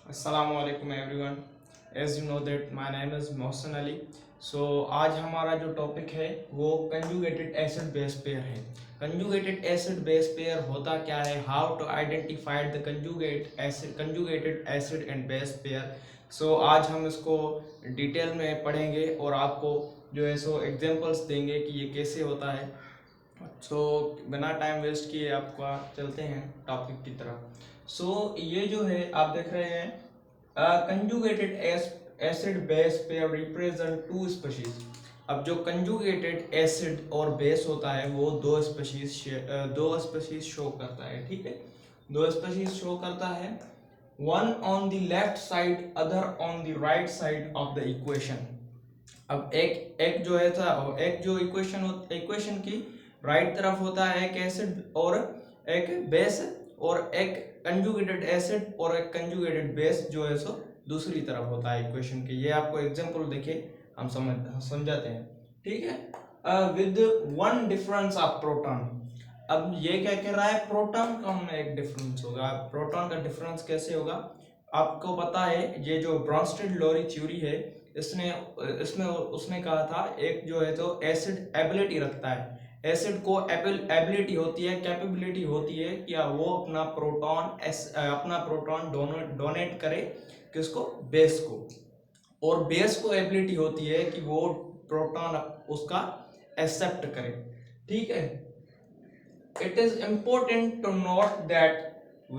Assalamualaikum everyone. As you know that my name is Mohsen Ali. So आज हमारा जो topic है वो कंजुगेटेड एसिड बेस पेयर है। कंजुगेटेड एसिड बेस पेयर होता क्या है, how to identify the conjugated acid and base pair. So आज हम इसको डिटेल में पढ़ेंगे और आपको जो है सो एग्जांपल्स देंगे कि ये कैसे होता है। सो बिना टाइम वेस्ट किए आपका चलते हैं टॉपिक की तरफ। ये जो है आप देख रहे हैं conjugated acid base pair represent two species. अब जो कंजुगेटेड एसिड और बेस होता है वो दो स्पीशीज शो करता है। ठीक है, दो स्पीशीज शो करता है, one on the left side other on the right side of the equation. अब एक एक जो है था एक जो इक्वेशन की राइट तरफ होता है एक एसिड और एक बेस, और एक कंजुगेटेड एसिड और एक कंजुगेटेड बेस जो है सो दूसरी तरफ होता है इक्वेशन के। ये आपको एग्जांपल देखे हम समझाते हैं। ठीक है, with one difference of proton. अब ये क्या कह रहा है, प्रोटॉन का में एक डिफरेंस होगा। प्रोटॉन का डिफरेंस कैसे होगा, आपको पता है ये जो ब्रॉन्स्टेड-लोरी थ्योरी है इसमें उसने कहा था एक जो है तो एसिड एबिलिटी रखता है। एसिड को एबिलिटी होती है, कैपेबिलिटी होती है कि वो अपना प्रोटॉन डोनेट करे किसको, बेस को। और बेस को एबिलिटी होती है कि वो प्रोटॉन उसका एक्सेप्ट करे। ठीक है, it is important to note that,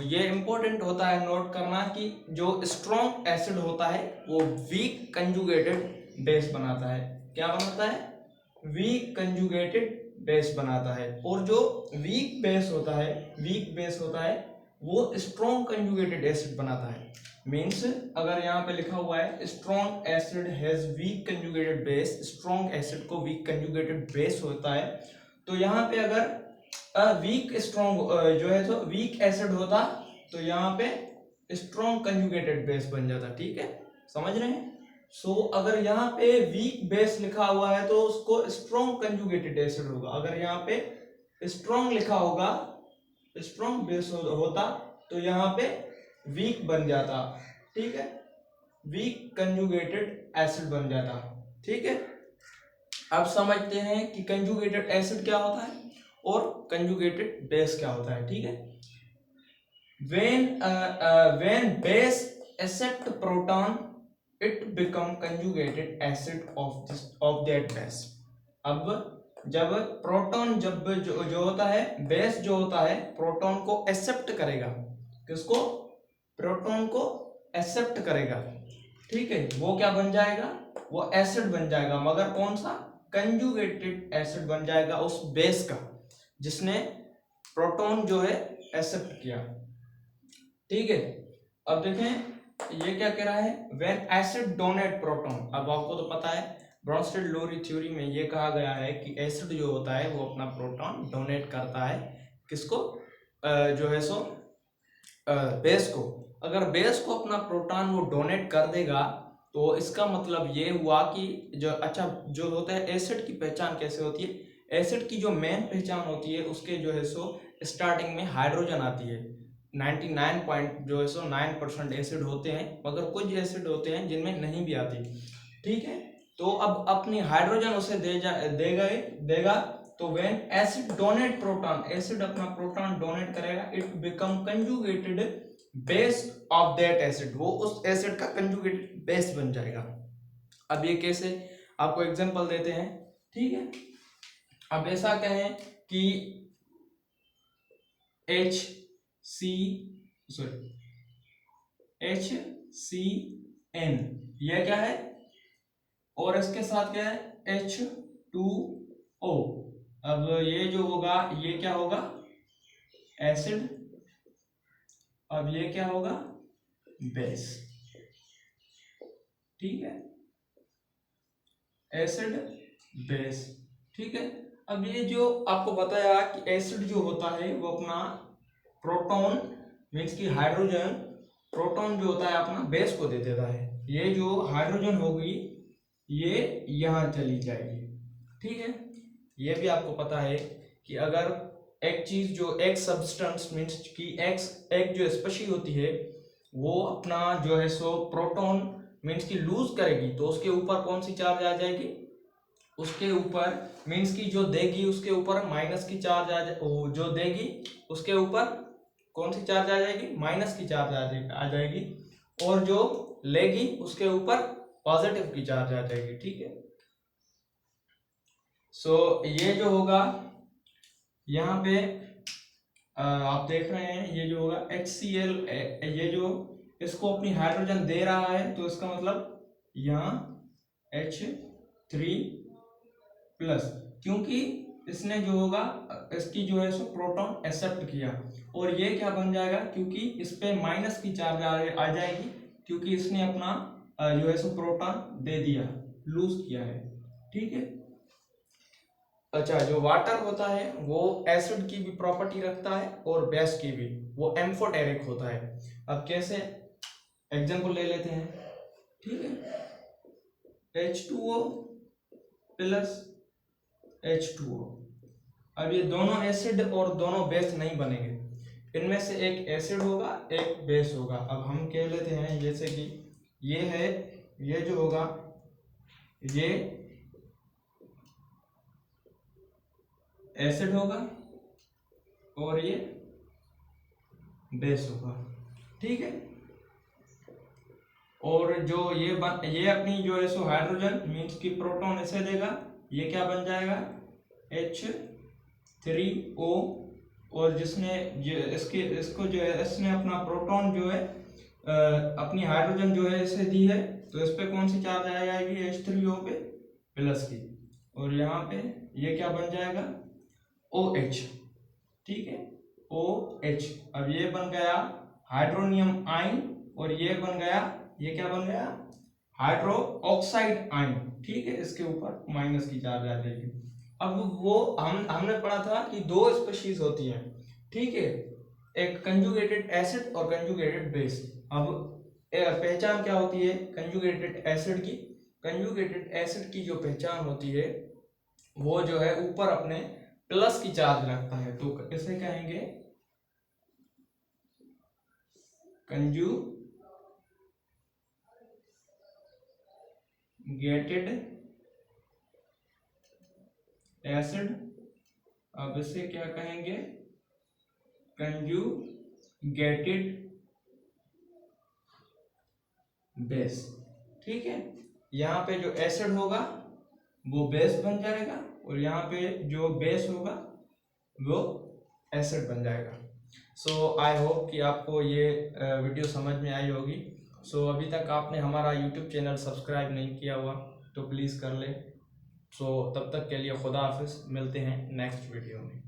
ये इंपॉर्टेंट होता है नोट करना कि जो स्ट्रॉन्ग एसिड होता है वो वीक कंजुगेटेड बेस बनाता है। क्या बनाता है, वीक कंजुगेटेड बेस बनाता है। और जो वीक बेस होता है वो स्ट्रॉन्ग कंजुगेटेड एसिड बनाता है। मीन्स अगर यहाँ पे लिखा हुआ है strong acid has week conjugated base, strong acid को वीक कंजुगेटेड बेस होता है, तो यहाँ पे अगर वीक स्ट्रॉन्ग जो है तो वीक एसिड होता तो यहाँ पे स्ट्रॉन्ग कंजुगेटेड बेस बन जाता। ठीक है, समझ रहे हैं। अगर यहाँ पे वीक बेस लिखा हुआ है तो उसको स्ट्रॉन्ग कंजुगेटेड एसिड होगा। अगर यहाँ पे स्ट्रॉन्ग लिखा होगा, स्ट्रॉन्ग बेस होता तो यहाँ पे वीक बन जाता। ठीक है, वीक कंजुगेटेड एसिड बन जाता। ठीक है, अब समझते हैं कि कंजुगेटेड एसिड क्या होता है और कंजुगेटेड बेस क्या होता है। ठीक है, when base accept proton it become conjugated acid of that base। अब जब प्रोटॉन जो होता है, बेस जो होता है प्रोटॉन को एक्सेप्ट करेगा, किसको, प्रोटॉन को एक्सेप्ट करेगा। ठीक है, वो क्या बन जाएगा, वो एसिड बन जाएगा, मगर कौन सा, कंजुगेटेड एसिड बन जाएगा उस बेस का जिसने प्रोटॉन जो है एक्सेप्ट किया। ठीक है, अब देखें ये क्या कह रहा है, व्हेन एसिड डोनेट प्रोटॉन। अब आपको तो पता है ब्रॉन्स्टेड-लोरी थ्योरी में ये कहा गया है कि एसिड जो होता है वो अपना प्रोटॉन डोनेट करता है किसको, जो है सो बेस को। अगर बेस को अपना प्रोटॉन वो डोनेट कर देगा तो इसका मतलब ये हुआ कि जो होता है एसिड की पहचान कैसे होती है। एसिड की जो मेन पहचान होती है उसके जो है सो स्टार्टिंग में हाइड्रोजन आती है। 99.9% एसिड होते हैं, मगर कुछ एसिड होते हैं जिनमें नहीं भी आती। ठीक है, तो अब अपनी हाइड्रोजन उसे देगा तो when acid donate proton, acid अपना प्रोटॉन डोनेट करेगा, it become conjugated base of that acid, वो उस एसिड का कंजुगेटेड बेस बन जाएगा। अब ये कैसे, आपको एग्जांपल देते हैं। ठीक है, अब ऐसा कहें कि HCN ये क्या है, और इसके साथ क्या है H2O। अब ये जो होगा ये क्या होगा, एसिड, अब ये क्या होगा, बेस। ठीक है, एसिड बेस। ठीक है, अब ये जो आपको बताया कि एसिड जो होता है वो अपना प्रोटॉन मीन्स की हाइड्रोजन, प्रोटॉन जो होता है अपना बेस को दे देता है। ये जो हाइड्रोजन होगी ये यहां चली जाएगी। ठीक है, ये भी आपको पता है कि अगर एक चीज जो एक सब्सटेंस मीन्स की एक जो स्पेशी होती है वो अपना जो है सो प्रोटॉन मीन्स की लूज करेगी तो उसके ऊपर कौन सी चार्ज आ जाएगी, उसके ऊपर मीन्स की जो देगी उसके ऊपर माइनस की चार्ज जो देगी उसके ऊपर कौन सी चार्ज आ जाएगी, माइनस की चार्ज आ जाएगी, और जो लेगी उसके ऊपर पॉजिटिव की चार्ज आ जाएगी। ठीक है, सो ये जो होगा यहाँ पे आप देख रहे हैं ये जो होगा HCl, ये जो इसको अपनी हाइड्रोजन दे रहा है तो इसका मतलब यहाँ H3 प्लस, क्योंकि इसने जो होगा इसकी जो है सो प्रोटॉन एक्सेप्ट किया, और ये क्या बन जाएगा क्योंकि इस पे माइनस की चार्ज आ जाएगी क्योंकि इसने अपना जो है सो प्रोटॉन दे दिया, लूज किया है। ठीक है, अच्छा जो वाटर होता है वो एसिड की भी प्रॉपर्टी रखता है और बेस की भी, वो एम्फोटेरिक होता है। अब कैसे, एग्जांपल ले लेते हैं। ठीक है, H2O प्लस H2O, अब ये दोनों एसिड और दोनों बेस नहीं बनेंगे, इनमें से एक एसिड होगा एक बेस होगा। अब हम कह लेते हैं जैसे कि ये है, ये जो होगा ये एसिड होगा और ये बेस होगा। ठीक है, और जो ये अपनी जो है सो हाइड्रोजन मीन्स की प्रोटॉन इसे देगा, ये क्या बन जाएगा H3O, और जिसने इसको जो है इसने अपना प्रोटॉन जो है अपनी हाइड्रोजन जो है इसे दी है तो इस पे कौन सी चार्ज आ जाएगी H3O पे प्लस की, और यहाँ पे ये क्या बन जाएगा OH। ठीक है, OH, अब ये बन गया हाइड्रोनियम आयन, और ये बन गया, ये क्या बन गया हाइड्रो ऑक्साइड आयन। ठीक है, इसके ऊपर माइनस की चार्ज आ जाएगी। अब वो हमने पढ़ा था कि दो स्पीशीज होती हैं। ठीक है, एक कंजुगेटेड एसिड और कंजुगेटेड बेस। अब पहचान क्या होती है कंजुगेटेड एसिड की, कंजुगेटेड एसिड की जो पहचान होती है वो जो है ऊपर अपने प्लस की चार्ज रखता है, तो इसे कहेंगे कंजुगेटेड एसिड। अब इसे क्या कहेंगे कंजुगेटेड बेस। ठीक है, यहाँ पे जो एसिड होगा वो बेस बन जाएगा और यहाँ पे जो बेस होगा वो एसिड बन जाएगा। सो आई होप कि आपको ये वीडियो समझ में आई होगी। सो अभी तक आपने हमारा यूट्यूब चैनल सब्सक्राइब नहीं किया हुआ तो प्लीज़ कर ले। सो तब तक के लिए खुदा हाफिज़, मिलते हैं नेक्स्ट वीडियो में।